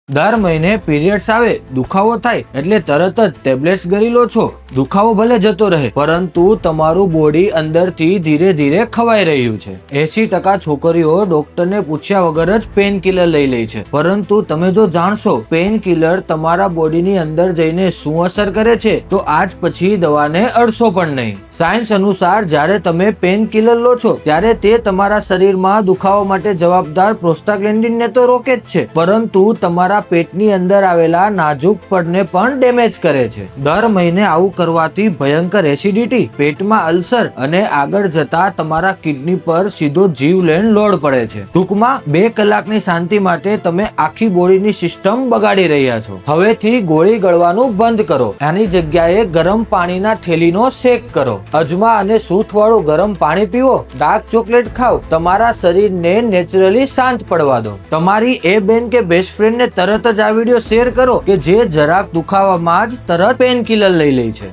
દર મહિને પીરિયડ્સ આવે, દુખાવો થાય એટલે તરત જ ટેબ્લેટ્સ ગળી લો છો. દુખાવો ભલે જતો રહે, પરંતુ તમારું બોડી અંદરથી ધીરે ધીરે ખવાઈ રહ્યું છે. 80% છોકરીઓ ડોક્ટરને પૂછ્યા વગર જ પેન કિલર લઈ લે છે. પરંતુ તમે જો જાણશો પેન કિલર તમારા બોડીની અંદર જઈને શું અસર કરે છે, તો આજ પછી દવાને અડશો પણ નહીં. સાયન્સ અનુસાર જ્યારે તમે પેન કિલર લો છો ત્યારે તે તમારા શરીરમાં દુખાવા માટે જવાબદાર પ્રોસ્ટાગ્લેન્ડિનને તો રોકે જ છે, પરંતુ તમારા પેટની અંદર આવેલા નાજુક પડને પણ ડેમેજ કરે છે. દર મહિને આવું કરવાથી ભયંકર એસિડિટી, પેટમાં અલ્સર અને આગળ જતા તમારા કિડની પર સીધો જીવલેણ લોડ પડે છે. ટૂંકમાં 2 કલાકની શાંતિ માટે તમે આખી બોડીની સિસ્ટમ બગાડી રહ્યા છો. હવેથી ગોળી ગળવાનું બંધ કરો. આની જગ્યાએ ગરમ પાણીના થેલીનો શેક કરો. અજમા અને સૂંઠ વાળું ગરમ પાણી પીવો. ડાર્ક ચોકલેટ ખાઓ. તમારા શરીરને નેચરલી શાંત પડવા દો. તમારી એ બેન કે બેસ્ટ ફ્રેન્ડને તરત જ આ વિડીયો શેર કરો કે જે જરાક દુખાવામાં જ તરત પેન કિલર લઈ લે છે.